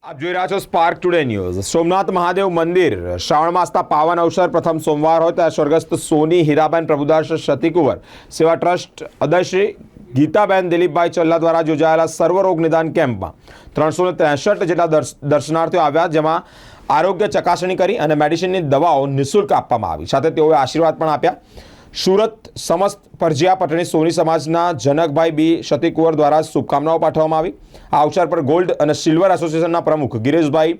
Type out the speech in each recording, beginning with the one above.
આપ જોઈ રહ્યા છો spark today news. Somnath Mahadev મંદિર શ્રાવણ માસના પાવન અવસર પ્રથમ સોમવાર હોય ત્યારે સ્વર્ગસ્થ સોની હીરાબેન પ્રભુદાસ સતીકુંવર સેવા ટ્રસ્ટ અધ્યક્ષ ગીતાબેન દિલીપભાઈ ચલ્લા દ્વારા યોજાયેલા સર્વરોગ નિદાન કેમ્પમાં 363 જેટલા દર્શનાર્થીઓ આવ્યા, જેમાં આરોગ્ય ચકાસણી કરી અને મેડિસિનની દવાઓ નિઃશુલ્ક આપવામાં આવી। સાથે તેઓએ આશીર્વાદ પણ આપ્યા। સુરત સમસ્ત પરજીયા પટણી સોની સમાજના જનકભાઈ બી સતીકુંવર દ્વારા શુભકામનાઓ પાઠવવામાં આવી। આ અવસર પર ગોલ્ડ અને સિલ્વર એસોસિએશનના પ્રમુખ ગિરીશભાઈ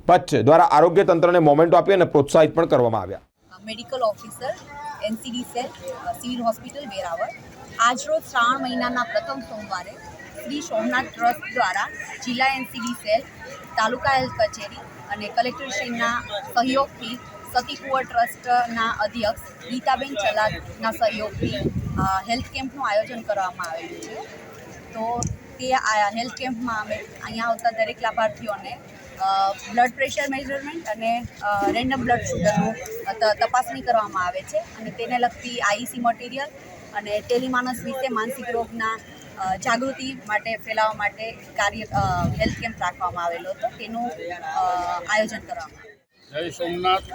ભટ્ટ દ્વારા આરોગ્ય તંત્રને મોમેન્ટો આપી અને પ્રોત્સાહિત પણ કરવામાં આવ્યા। Medical officer NCD cell civil hospital Veraval આજરોજ શ્રાવણ મહિનાના પ્રથમ સોમવારે શ્રી સોમનાથ ટ્રસ્ટ દ્વારા જિલ્લા એનસીડી સેલ તાલુકા હેલ્થ કચેરી અને કલેક્ટરશ્રીના સહયોગથી સતીકુંવર ટ્રસ્ટના અધ્યક્ષ ગીતાબેન ચલાના સહયોગથી હેલ્થ કેમ્પનું આયોજન કરવામાં આવેલું છે। તો તે હેલ્થ કેમ્પમાં અમે અહીંયા આવતા દરેક લાભાર્થીઓને બ્લડ પ્રેશર મેઝરમેન્ટ અને રેન્ડમ બ્લડ શુગરનું તપાસણી કરવામાં આવે છે અને તેને લગતી આઈસી મટીરિયલ અને ટેલિમાનસ વિશે માનસિક રોગના જાગૃતિ માટે ફેલાવવા માટે હેલ્થ કેમ્પ રાખવામાં આવેલો હતો, તેનું આયોજન કરવામાં આવ્યું। જય સોમનાથ।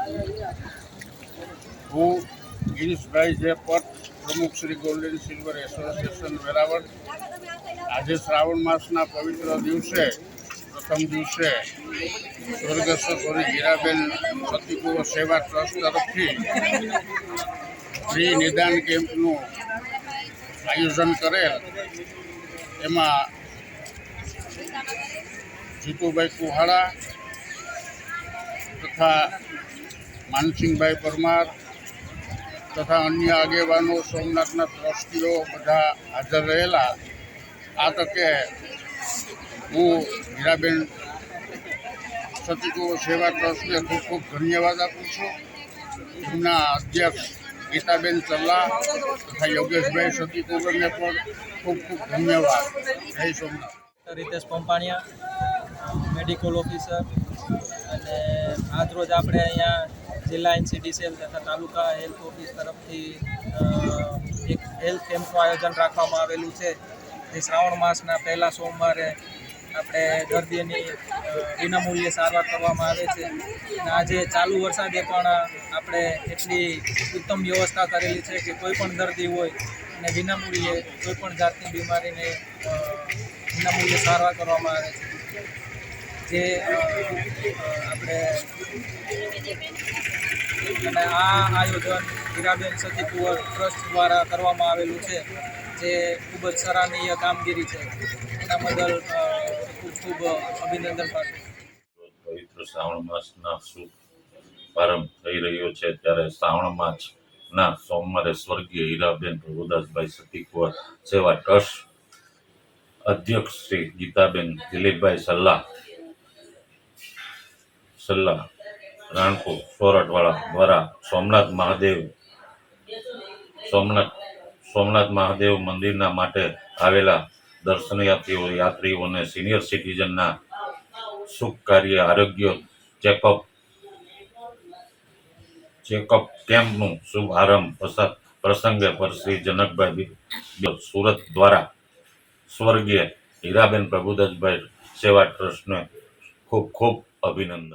હું ગિરીશભાઈ જે પટ પ્રમુખ Shri gold and silver association Veraval. આજે શ્રાવણ માસના પવિત્ર દિવસે પ્રથમ દિવસે સ્વર્ગસ્થ સોની હીરાબેન સતીકુંવર સેવા ટ્રસ્ટ તરફથી ફ્રી નિદાન કેમ્પનું આયોજન કરેલ। એમાં જીતુભાઈ કુહાડા તથા માનસિંહભાઈ પરમાર તથા અન્ય આગેવાનો સોમનાથના ટ્રસ્ટીઓ બધા હાજર રહેલા। આ તકે હું હીરાબેન સતીકુંવર સેવા ટ્રસ્ટને ખૂબ ખૂબ ધન્યવાદ આપું છું। એમના અધ્યક્ષ ગીતાબેન ચલ્લા તથા યોગેશભાઈ સતીકુંવરને પણ ખૂબ ખૂબ ધન્યવાદ। જય સોમનાથ। રીતેશ પંપાણિયા, મેડિકલ ઓફિસર, અને આજરોજ આપણે અહીંયા જિલ્લા એનસીડી સેલ તથા તાલુકા હેલ્થ ઓફિસ તરફથી એક હેલ્થ કેમ્પનું આયોજન રાખવામાં આવેલું છે, જે શ્રાવણ માસના પહેલા સોમવારે આપણે દર્દીઓની વિનામૂલ્યે સારવાર કરવામાં આવે છે। અને આજે ચાલુ વરસાદે પણ આપણે એટલી ઉત્તમ વ્યવસ્થા કરેલી છે કે કોઈ પણ દર્દી હોય અને વિનામૂલ્યે કોઈ પણ જાતની બીમારીને વિનામૂલ્યે સારવાર કરવામાં આવે છે। જે આપણે અને આ આયોજન હીરાબેન સતીકુંવર ટ્રસ્ટ દ્વારા કરવામાં આવેલું છે, જે ખૂબ જ સરાહનીય કામગીરી છે। એના બદલ ખૂબ ખૂબ અભિનંદન પાઠવું। પવિત્ર શ્રાવણ માસના શુભ પ્રારંભ થઈ રહ્યો છે, ત્યારે શ્રાવણ માસના સોમવારે સ્વર્ગીય હીરાબેન પ્રભુદાસભાઈ સતીકુંવર સેવા ટ્રસ્ટ અધ્યક્ષ શ્રી ગીતાબેન દિલીપભાઈ સલ્લા રાણપુર સોરઠવાળા દ્વારા સોમનાથ મહાદેવ મંદિરના માટે આવેલા યાત્રીઓને સિનિયર સિટીઝનના સુખ કાર્ય આરોગ્ય ચેકઅપ કેમ્પનું શુભારંભ પ્રસંગે પર શ્રી જનકભાઈ સુરત દ્વારા સ્વર્ગીય હીરાબેન પ્રભુદાસભાઈ સેવા ટ્રસ્ટને ખૂબ ખૂબ અભિનંદન।